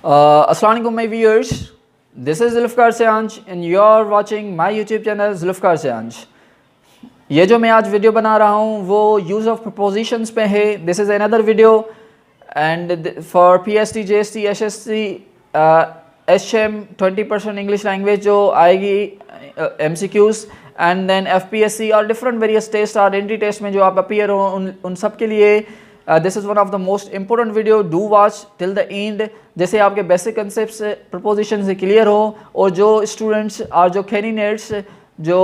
Assalamu alaikum my viewers, this is Zulfikar Seanch and you are watching my YouTube channel Zulfikar Seanch। ये जो मैं आज video बना रहा हूँ वो यूज़ ऑफ प्रपोजिशंस पे है। This is another video and for PST JST SSC HM 20% English language जो आएगी MCQs एंड देन FPSC और डिफरेंट वेरियस टेस्ट और एंट्री टेस्ट में जो आप अपीयर हो उन सब के लिए this is one of the most important video, do watch till the end, जैसे आपके बेसिक कंसेप्ट प्रपोजिशन से क्लियर हो। और जो स्टूडेंट्स और जो कैंडिडेट्स जो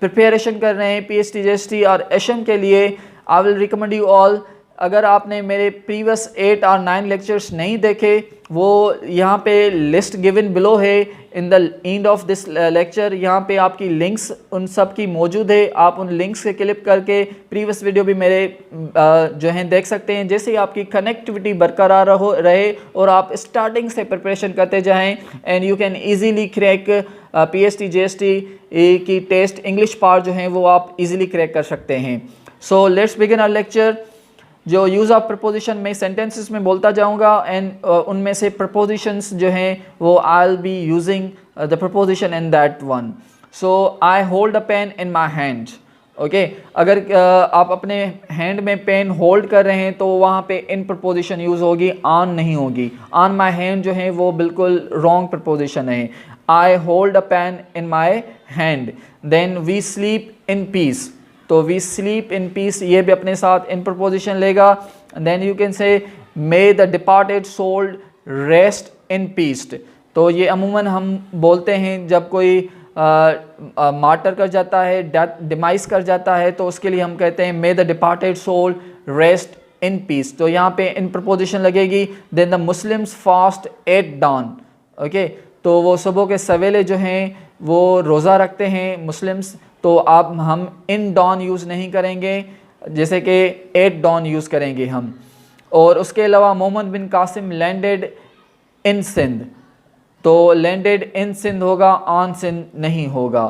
प्रिपरेशन कर रहे हैं PST JST और HM के लिए, I will recommend you all, अगर आपने मेरे प्रीवियस 8 और 9 लेक्चर्स नहीं देखे वो यहाँ पे लिस्ट गिवन बिलो है in the end of this lecture. यहाँ पे आपकी लिंक्स उन सब की मौजूद है, आप उन लिंक्स से क्लिक करके प्रीवियस वीडियो भी मेरे जो हैं देख सकते हैं, जैसे आपकी कनेक्टिविटी बरकरार रहे और आप स्टार्टिंग से प्रिपरेशन करते जाएँ and you can easily crack PST JST की टेस्ट इंग्लिश पार्ट जो हैं वो आप इजीली क्रैक कर सकते हैं। So let's begin our lecture. जो यूज़ ऑफ प्रपोजिशन में सेंटेंसेस में बोलता जाऊंगा एंड उनमें से प्रपोजिशंस जो हैं वो I will be using the preposition in that one. So I hold a pen in my hand. Okay, अगर आप अपने हैंड में पेन होल्ड कर रहे हैं तो वहाँ पे इन प्रपोजिशन यूज़ होगी, ऑन नहीं होगी। ऑन माई हैंड जो है वो बिल्कुल रॉन्ग प्रपोजिशन है। I hold a pen in my hand. Then we sleep in peace, तो वी स्लीप इन पीस ये भी अपने साथ इन प्रपोजिशन लेगा। Then you can say may the departed soul rest in peace, तो ये अमूमन हम बोलते हैं जब कोई मार्टर कर जाता है, डेथ डिमाइस कर जाता है, तो उसके लिए हम कहते हैं may the departed soul rest in peace, तो यहाँ पे इन प्रपोजिशन लगेगी। Then the Muslims fast at dawn. Okay, तो वो सुबह के सवेले जो हैं वो रोज़ा रखते हैं मुस्लिम्स, तो आप हम इन डॉन यूज़ नहीं करेंगे, जैसे कि एट डॉन यूज़ करेंगे हम। और उसके अलावा Muhammad bin Qasim landed in Sindh, तो लैंडेड इन सिंध होगा, ऑन सिंध नहीं होगा।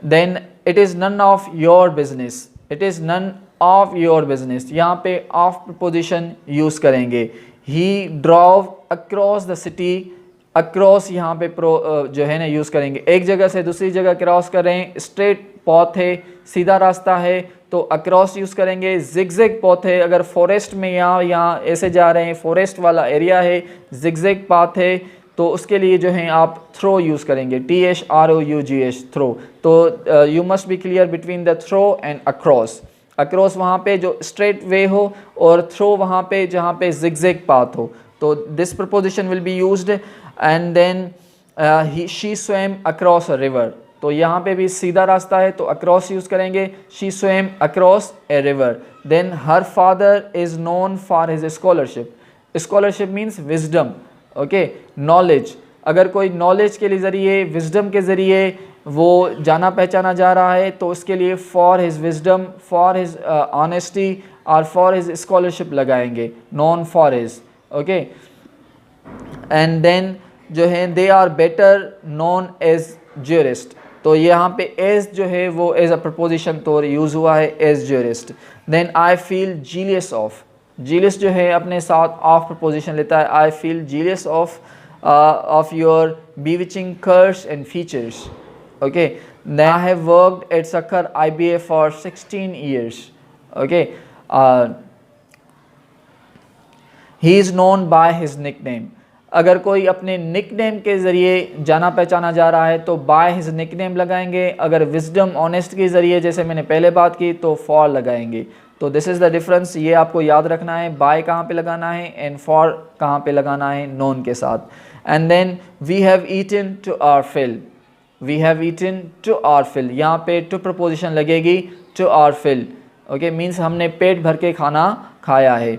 Then it is none of your business, it is none of your business, यहाँ पे ऑफ प्रपोजिशन यूज़ करेंगे। He drive across the city, across यहाँ पे जो है ना यूज़ करेंगे, एक जगह से दूसरी जगह क्रॉस कर रहे हैं। स्ट्रेट पॉथ है, सीधा रास्ता है, तो अक्रॉस यूज़ करेंगे। जिगजैग पॉथ है, अगर फॉरेस्ट में यहाँ ऐसे जा रहे हैं, फॉरेस्ट वाला एरिया है, जिगजैग पाथ है, तो उसके लिए जो है आप थ्रो यूज़ करेंगे, THROUGH थ्रो। तो you must be clear between the through and across. Across वहाँ पे जो स्ट्रेट वे हो और थ्रो वहाँ पे जहाँ पे जिगजैग पाथ हो, तो this preposition will be used. And then she swam across a river, तो यहाँ पे भी सीधा रास्ता है तो अक्रॉस यूज़ करेंगे, she swam across a river. Then her father is known for his scholarship, scholarship means wisdom, okay, knowledge. अगर कोई नॉलेज के लिए ज़रिए, विजडम के ज़रिए वो जाना पहचाना जा रहा है तो उसके लिए for his wisdom, for his honesty और फॉर हिज स्कॉलरशिप लगाएंगे, known for his. Okay, and then जो है they are better known as jurist, तो यहाँ पे एज जो है वो एज अ प्रपोजिशन तौर यूज़ हुआ है, as jurist. Then I feel jealous of, jealous जो है अपने साथ ऑफ प्रपोजिशन लेता है। I feel jealous of your bewitching curves and features. Okay, then I have worked at Sakhar IBA for 16 years. Okay, he is known by his nickname. अगर कोई अपने nickname के ज़रिए जाना पहचाना जा रहा है तो बाय हिज निकनेम लगाएंगे। अगर विजडम ऑनेस्ट के ज़रिए जैसे मैंने पहले बात की तो फॉर लगाएंगे। तो दिस इज़ द डिफरेंस, ये आपको याद रखना है, बाय कहाँ पे लगाना है एंड फॉर कहाँ पे लगाना है, नोन के साथ। And then we have eaten to our fill, we have eaten to our fill, यहाँ पे टू प्रपोजिशन लगेगी, to our fill. Okay, means हमने पेट भर के खाना खाया है।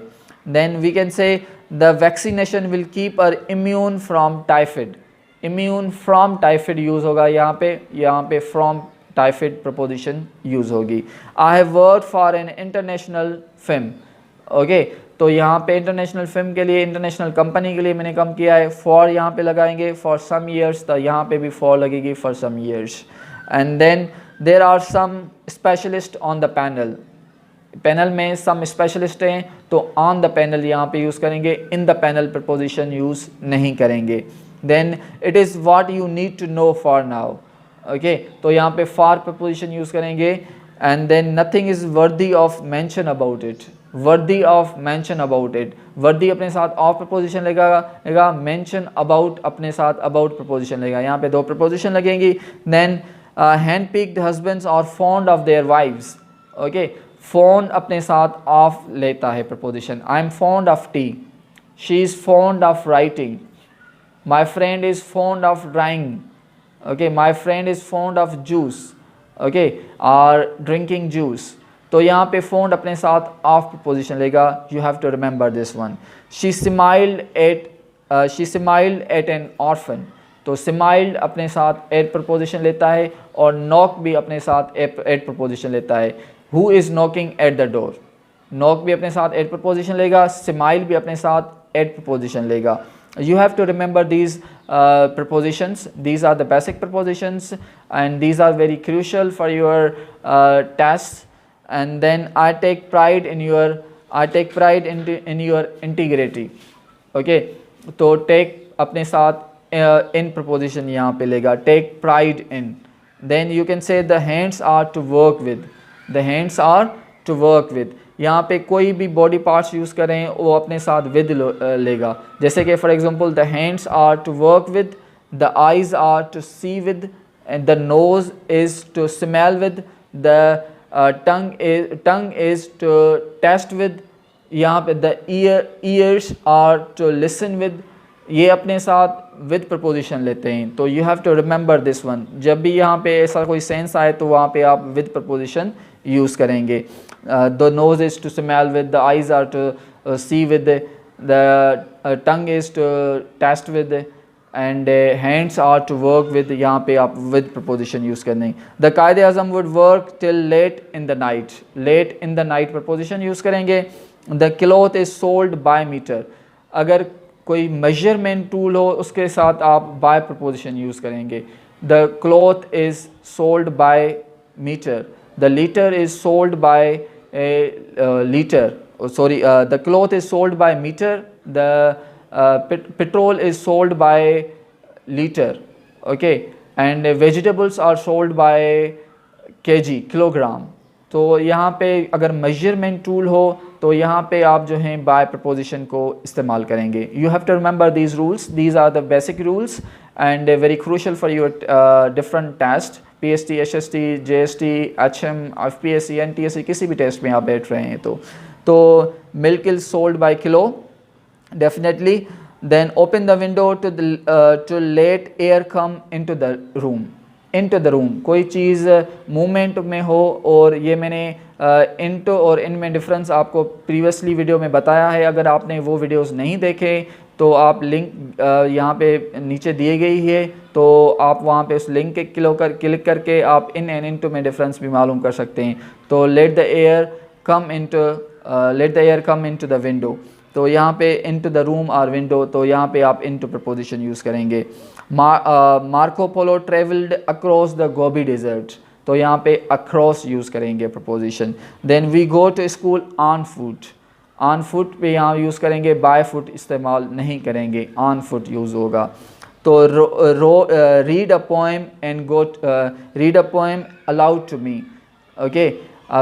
Then we can say the vaccination will keep her immune from typhoid, immune from typhoid use होगा यहाँ पे फ्रॉम टाइफाइड प्रपोजिशन यूज़ होगी। I have work for an international film. Okay, तो यहाँ पे इंटरनेशनल फिल्म के लिए, इंटरनेशनल कंपनी के लिए मैंने काम किया है, फॉर यहाँ पे लगाएंगे, फॉर सम ईयर्स, तो यहाँ पे भी फॉर लगेगी, for some years. And then there are some specialist on the panel, panel में सम स्पेशलिस्ट हैं तो ऑन द पैनल यहाँ पे यूज़ करेंगे, in the panel preposition use नहीं करेंगे। Then it is what you need to know for now, okay, तो यहाँ पे फॉर प्रपोजिशन यूज़ करेंगे। And then nothing is worthy of mention about it, worthy of mention about it, worthy अपने साथ of preposition लगेगा, mention about अपने साथ about preposition लगेगा। यहाँ पे दो प्रपोजिशन लगेंगी। Then hand picked husbands are fond of their wives, okay, fond अपने साथ ऑफ लेता है preposition. I am fond of tea, she is fond of writing, my friend is fond of drawing, okay, my friend is fond of juice, okay, or drinking juice. तो यहाँ पे fond अपने साथ of preposition लेगा, you have to remember this one. She smiled at an orphan, तो smiled अपने साथ at preposition लेता है और नॉक भी अपने साथ एट प्रपोजिशन लेता है। Who is knocking at the door, knock भी अपने साथ एट प्रपोजिशन लेगा, स्माइल भी अपने साथ एट प्रपोजिशन लेगा। You have to remember these prepositions. These are the basic prepositions and these are very crucial for your tests. And then I take pride in your integrity, okay, तो take अपने साथ in preposition यहाँ पे लेगा, take pride in. Then you can say the hands are to work with, the hands are to work with। यहाँ पे कोई भी बॉडी पार्ट्स यूज़ करें वो अपने साथ विद लेगा, जैसे कि for example the hands are to work with, the eyes are to see with, and the nose is to smell with, the tongue is to taste with, यहाँ पे the ears are to listen with, ये अपने साथ with preposition लेते हैं। तो you have to remember this one, जब भी यहाँ पे ऐसा कोई सेंस आए तो वहाँ पे आप विद प्रपोजिशन यूज़ करेंगे। The nose is to smell with, the eyes are to see with, the tongue is to taste with, and hands are to work with, यहाँ पे आप विद प्रपोजिशन यूज़ करने। The Quaid-e Azam would work till late in the night, late in the night preposition use करेंगे। The cloth is sold by metre, अगर कोई measurement tool हो उसके साथ आप बाय प्रपोजिशन यूज़ करेंगे। The cloth is sold by metre, the liter is sold by a liter, the cloth is sold by meter, the petrol is sold by liter, okay, and vegetables are sold by kg, kilogram। तो यहाँ पे अगर measurement tool हो तो यहाँ पे आप जो हैं बाय प्रपोजिशन को इस्तेमाल करेंगे। You have to remember these rules, these are the basic rules and very crucial for your different test, PST, HST, JST, HM, FPSC, NTSC, किसी भी टेस्ट में आप बैठ रहे हैं तो milk is sold by kilo definitely. Then open the window to let air come into the room, कोई चीज़ मूवमेंट में हो, और ये मैंने इनटू और इन में डिफरेंस आपको प्रीवियसली वीडियो में बताया है। अगर आपने वो वीडियोस नहीं देखे तो आप लिंक यहाँ पे नीचे दिए गई है, तो आप वहाँ पे उस लिंक के क्लिक करके आप इन एंड इनटू में डिफरेंस भी मालूम कर सकते हैं। तो let the air come into the window, तो यहाँ पे इनटू द रूम और विंडो, तो यहाँ पे आप इनटू प्रपोजिशन यूज़ करेंगे। Marco Polo travelled across the Gobi desert, तो यहाँ पे अक्रॉस यूज़ करेंगे preposition. Then we go to school on foot पे यहाँ यूज़ करेंगे, बाय फुट इस्तेमाल नहीं करेंगे, ऑन फुट यूज़ होगा। तो read a poem aloud to me, okay,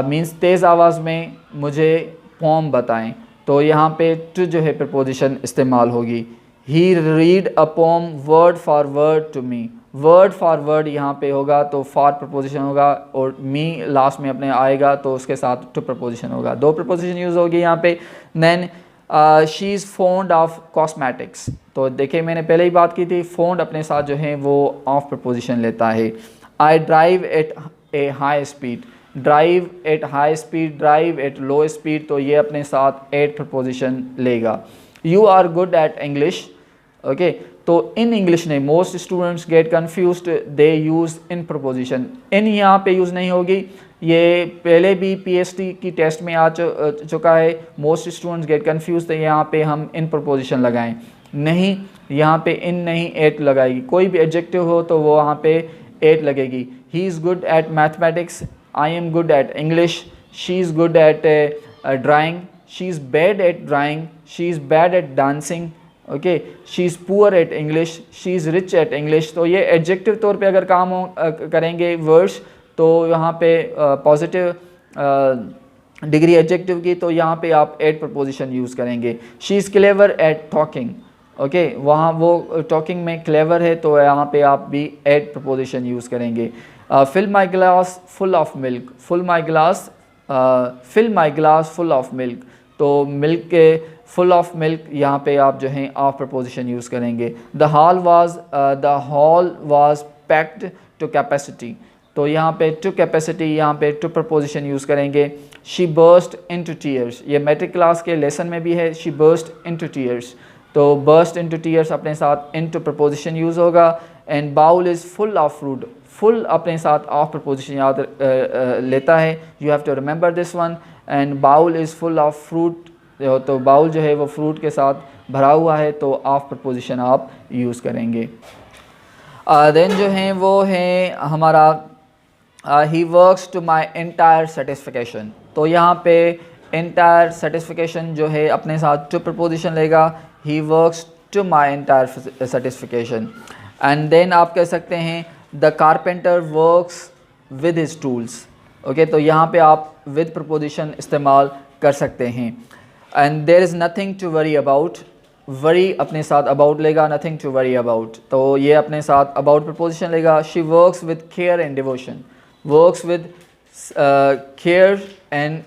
means तेज़ आवाज़ में मुझे पोम बताएं, तो यहाँ पे टू जो है प्रपोजिशन इस्तेमाल होगी। He read a poem word for word to me, word for word यहाँ पे होगा तो फॉर प्रपोजिशन होगा, और मी लास्ट में अपने आएगा तो उसके साथ टू प्रपोजिशन होगा, दो प्रपोजिशन यूज़ होगी यहाँ पे। Then she is fond of cosmetics, तो देखिए मैंने पहले ही बात की थी, फॉन्ड अपने साथ जो है वो ऑफ प्रपोजिशन लेता है। I drive at a high speed, drive at high speed, drive at low speed, तो ये अपने साथ एट प्रपोजिशन लेगा। You are good at English, okay, तो इन इंग्लिश ने most students get confused, they use in preposition, in यहाँ पे use नहीं होगी, ये पहले भी PST की टेस्ट में आ चुका है। मोस्ट स्टूडेंट्स गेट कन्फ्यूज, तो यहाँ पे हम इन प्रपोजिशन लगाएं, नहीं यहाँ पे इन नहीं एट लगाएगी, कोई भी एडजेक्टिव हो तो वो वहाँ पे एट लगेगी। He is good at mathematics, I am good at English, she is good at drawing, she is bad at drawing, she is bad at dancing, okay, she is poor at English, she is rich at English. तो ये adjective तौर पे अगर काम करेंगे words, तो यहाँ पे पॉजिटिव डिग्री एडजेक्टिव की, तो यहाँ पे आप एट प्रपोजिशन यूज़ करेंगे। She is clever at talking, okay, वहाँ वो टॉकिंग में क्लेवर है, तो यहाँ पे आप भी एट प्रपोजिशन यूज़ करेंगे। Fill my glass full of milk, fill my glass full of milk, तो मिल्क के फुल ऑफ मिल्क, यहाँ पे आप जो हैं ऑफ प्रपोजिशन यूज़ करेंगे। The hall was packed to capacity, तो यहाँ पे टू कैपेसिटी, यहाँ पे टू प्रपोजिशन यूज़ करेंगे। शी बर्स्ट इनटू टीयर्स, ये मैट्रिक क्लास के लेसन में भी है, शी बर्स्ट इनटू टीयर्स, तो बर्स्ट इनटू टीयर्स अपने साथ इनटू प्रपोजिशन यूज़ होगा। And bowl is full of fruit, full अपने साथ ऑफ प्रपोजिशन याद लेता है, you have to remember this one. And bowl is full of fruit, तो बाउल जो है वो फ्रूट के साथ भरा हुआ है, तो ऑफ प्रपोजिशन आप यूज़ करेंगे। देन जो हैं वो हैं हमारा he works to my entire satisfaction, तो यहाँ पे एंटायर सेटिस्फिकेशन जो है अपने साथ टू प्रपोजिशन लेगा, he works to my entire satisfaction. And then आप कह सकते हैं the carpenter works with his tools, okay, तो यहाँ पे आप विद प्रपोजिशन इस्तेमाल कर सकते हैं। And there is nothing to worry about, worry अपने साथ अबाउट लेगा, नथिंग टू वरी अबाउट, तो ये अपने साथ अबाउट प्रपोजिशन लेगा। She works with care and devotion, works with care and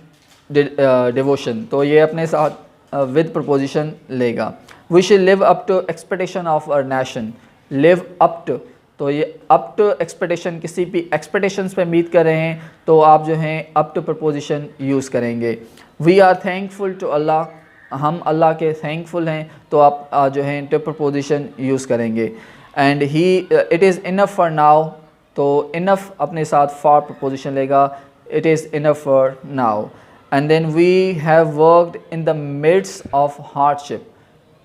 devotion, तो ये अपने साथ विद प्रपोजिशन लेगा। We should live up to expectation of our nation, live up to, तो ये अप टू एक्सपेक्टेशन, किसी भी एक्सपेक्टेशंस पे मीट कर रहे हैं, तो आप जो हैं अप टू प्रपोजिशन यूज़ करेंगे। We are thankful to Allah, हम अल्लाह के थैंकफुल हैं, तो आप जो हैं टू प्रपोजिशन यूज़ करेंगे। And he it is enough for now, तो इनफ अपने साथ फॉर प्रपोजिशन लेगा, it is enough for now. And then we have worked in the midst of hardship,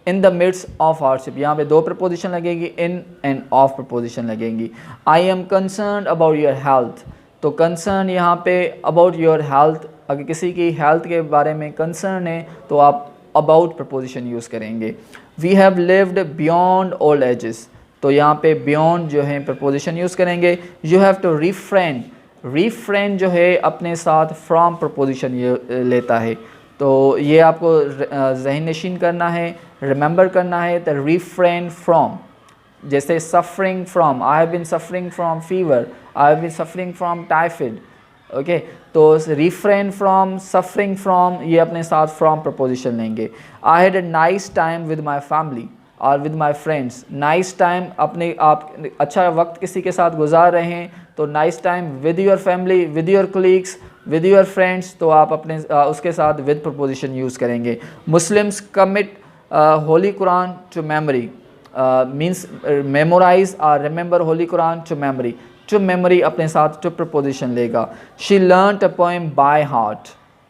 in the midst of hardship, यहाँ पे दो preposition लगेगी, in end of preposition लगेंगी। I am concern about your health, तो concern यहाँ पे about your health, अगर किसी की हेल्थ के बारे में कंसर्न है तो आप अबाउट प्रपोजिशन यूज़ करेंगे। We have lived beyond old ages, तो यहाँ पे बियॉन्ड जो है प्रपोजिशन यूज़ करेंगे। You have to refrain, refrain जो है अपने साथ फ्रॉम प्रपोजिशन लेता है, तो ये आपको ज़हन नशीन करना है, रिमेंबर करना है। तो रिफ्रेन फ्रॉम, जैसे suffering from, I have been suffering from fever, I have been suffering from typhoid, okay, तो रिफ्रेन फ्रॉम, सफरिंग फ्रॉम, ये अपने साथ फ्रॉम प्रपोजिशन लेंगे। I had a nice time with my family और with my friends, nice time अपने आप अच्छा वक्त किसी के साथ गुजार रहे हैं, तो nice time with your family, with your colleagues, with your friends, तो आप अपने उसके साथ विद प्रपोजिशन यूज़ करेंगे। Muslims commit Holy Quran to memory, means memorise और remember Holy Quran to memory, to memory अपने साथ टू प्रपोजिशन लेगा। She learned a poem by heart,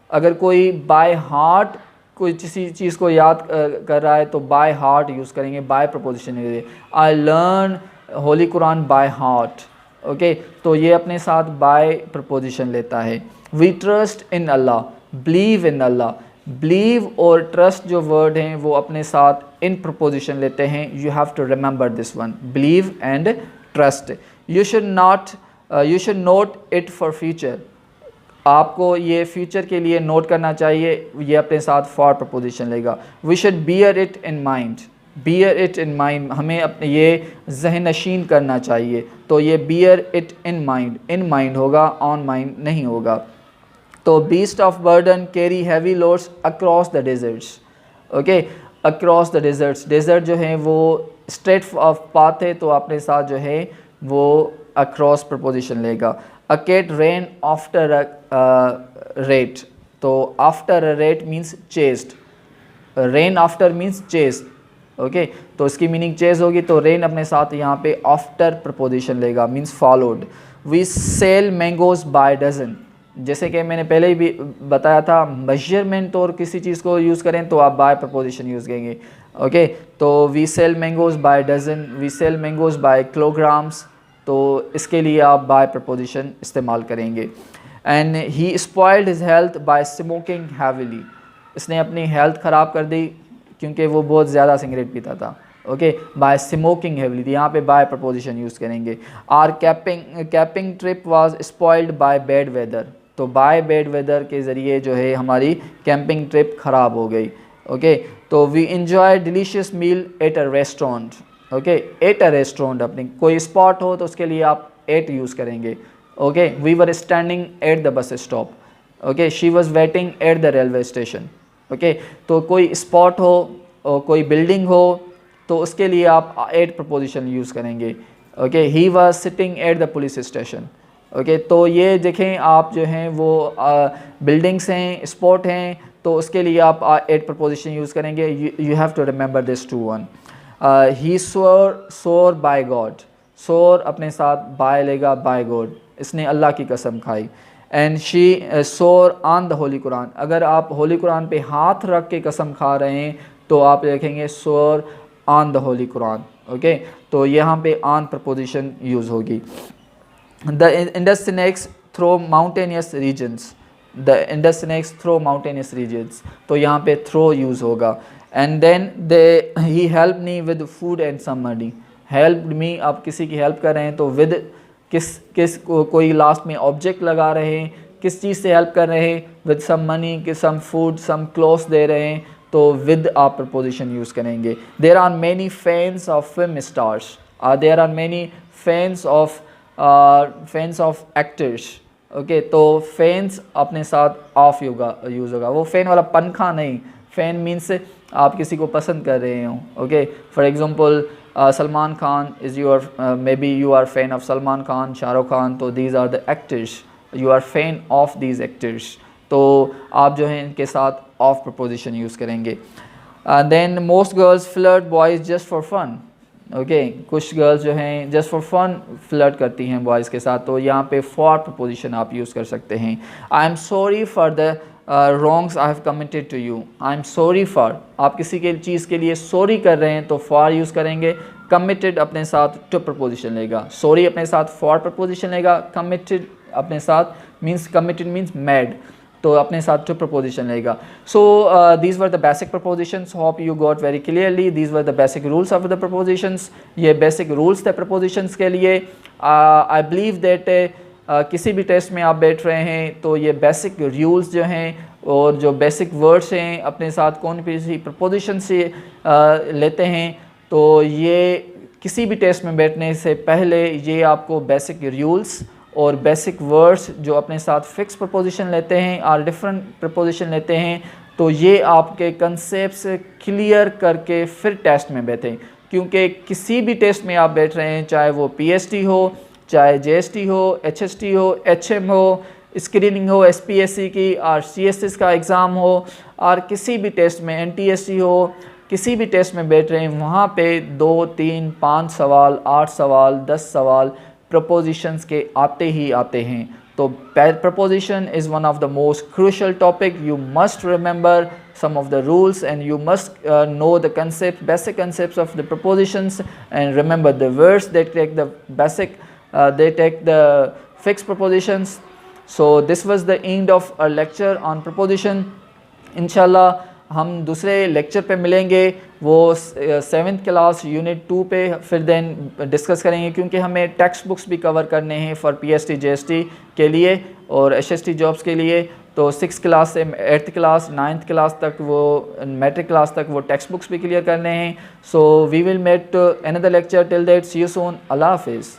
अगर कोई बाय हार्ट कोई किसी चीज़ को याद कर रहा है तो बाय हार्ट यूज़ करेंगे, बाय प्रपोजिशन लेंगे। I learn Holy Quran by heart, okay, तो ये अपने साथ बाय प्रपोजिशन लेता है। We trust in Allah, believe in Allah, believe और ट्रस्ट जो वर्ड हैं वो अपने साथ इन प्रपोजिशन लेते हैं। You have to remember this one, believe and trust. You should note it for future, आपको ये फ्यूचर के लिए नोट करना चाहिए, ये अपने साथ फॉर प्रपोजिशन लेगा। We should bear it in mind, bear it in mind, हमें अपने ये जहन नशीन करना चाहिए, तो ये बियर इट इन माइंड होगा, ऑन माइंड नहीं होगा। तो beast of burden carry heavy loads across the deserts, okay, across the deserts, desert जो है वो स्ट्रेट ऑफ पाथ है, तो अपने साथ जो है वो अक्रॉस प्रपोजिशन लेगा। A cat ran after a rat, तो after a rat means chased, ran after means chased, okay, तो इसकी मीनिंग चेज होगी, तो रेन अपने साथ यहाँ पे आफ्टर प्रपोजिशन लेगा, means followed. We sell mangoes by dozen, जैसे कि मैंने पहले ही भी बताया था, मेजरमेंट और किसी चीज़ को यूज़ करें तो आप बाय प्रपोजिशन यूज़ करेंगे, ओके, तो we sell mangoes by dozen, we sell mangoes by kilograms, तो इसके लिए आप बाय प्रपोजिशन इस्तेमाल करेंगे। And he spoiled his health by smoking heavily, इसने अपनी हेल्थ ख़राब कर दी क्योंकि वो बहुत ज़्यादा सिगरेट पीता था। ओके, बाय स्मोकिंग हेवली, यहाँ पे बाय प्रपोजिशन यूज़ करेंगे। Our camping trip was spoiled by bad weather, तो बाय बैड वेदर के ज़रिए जो है हमारी कैंपिंग ट्रिप ख़राब हो गई। ओके, तो we enjoy delicious meal at a restaurant. Okay, at a restaurant, अपनी कोई स्पॉट हो तो उसके लिए आप एट यूज़ करेंगे। Okay, we were standing at the bus stop. Okay, she was waiting at the railway station. Okay, तो कोई स्पॉट हो और कोई बिल्डिंग हो तो उसके लिए आप एट प्रपोजिशन यूज़ करेंगे। Okay, he was sitting at the police station. Okay, तो ये देखें आप जो हैं वो बिल्डिंग्स हैं, स्पॉट हैं, तो उसके लिए आप एट प्रपोजिशन यूज़ करेंगे। You have to remember this two one. He swore by God, सोर अपने साथ बाय लेगा बाय गॉड, इसने अल्लाह की कसम खाई। एंड शी सोर ऑन द होली कुरान, अगर आप होली कुरान पे हाथ रख के कसम खा रहे हैं तो आप देखेंगे swore on the Holy Quran. Okay, तो यहाँ पे ऑन प्रपोजिशन यूज़ होगी। The Indus snakes through mountainous regions, the Indus snakes through mountainous regions, तो यहाँ पे थ्रो यूज़ होगा। And then he help me with food and some money, help me, आप किसी की हेल्प कर रहे हैं तो विद किस कोई लास्ट में ऑब्जेक्ट लगा रहे हैं, किस चीज़ से हेल्प कर रहे हैं, विद सम मनी, कि सम फूड, सम क्लोथ्स दे रहे हैं, तो विद आप प्रपोजिशन यूज़ करेंगे। There are many fans of film stars, there are many fans of actors. Okay, तो फैंस अपने साथ ऑफ यूज़ होगा, वो फैन वाला पंखा नहीं, फैन मीन्स आप किसी को पसंद कर रहे हो। Okay, for example Salman Khan is your, maybe you are fan of Salman Khan, Shahrukh Khan, तो these are the actors, you are fan of these actors, तो आप जो है इनके साथ ऑफ प्रपोजिशन यूज़ करेंगे। Then most girls flirt boys just for fun. Okay, कुछ girls जो हैं जस्ट फॉर फन फ्लर्ट करती हैं बॉयज़ के साथ, तो यहाँ पे फॉर प्रपोजिशन आप यूज़ कर सकते हैं। I am sorry for the wrongs I have committed to you, I am sorry for, आप किसी के चीज़ के लिए सॉरी कर रहे हैं तो फॉर यूज़ करेंगे। कमिटेड अपने साथ टू प्रपोजिशन लेगा, सॉरी अपने साथ फॉर प्रपोजिशन लेगा, कमिटेड अपने साथ मीन्स कमिटेड मीन्स मैड, तो अपने साथ टू प्रपोजिशन लेगा। So these were the basic propositions, hope you got very clearly, these were the basic rules of the propositions, ये बेसिक रूल्स थे प्रपोजिशंस के लिए। आई बिलीव दैट किसी भी टेस्ट में आप बैठ रहे हैं तो ये बेसिक रूल्स जो हैं और जो बेसिक वर्ड्स हैं अपने साथ कौन सी प्रपोजिशन से लेते हैं, तो ये किसी भी टेस्ट में बैठने से पहले ये आपको बेसिक रूल्स और बेसिक वर्ड्स जो अपने साथ फिक्स प्रपोजिशन लेते हैं और डिफरेंट प्रपोजिशन लेते हैं, तो ये आपके कंसेप्ट से क्लियर करके फिर टेस्ट में बैठें, क्योंकि किसी भी टेस्ट में आप बैठ रहे हैं, चाहे वो पीएचडी हो, चाहे जेएसटी हो, एचएसटी हो, एचएम हो, स्क्रीनिंग हो एसपीएससी की और सीएसएस का एग्ज़ाम हो, और किसी भी टेस्ट में एनटीएससी हो, किसी भी टेस्ट में बैठ रहे हैं, वहाँ पे 2, 3, 5 सवाल, 8 सवाल, 10 सवाल प्रपोजिशंस के आते ही आते हैं। तो preposition is one of the most crucial topic, you must remember some of the rules and you must know the concept, basic concepts of the prepositions, and remember the words that take the basic they take the fixed prepositions. So this was the end of our lecture on preposition. Inshallah हम दूसरे lecture पे मिलेंगे, वो 7th class unit 2 पे फिर then discuss करेंगे, क्योंकि हमें टेक्स्ट बुक्स भी कवर करने हैं फॉर पीएचडी जेएसटी के लिए और एचएसटी जॉब्स के लिए। तो 6th क्लास से 8th क्लास 9th क्लास तक वो मैट्रिक क्लास तक वो टेक्स्ट बुक्स भी क्लियर करने हैं। So we will met another lecture, till that see you soon, अल्लाह हाफिज़।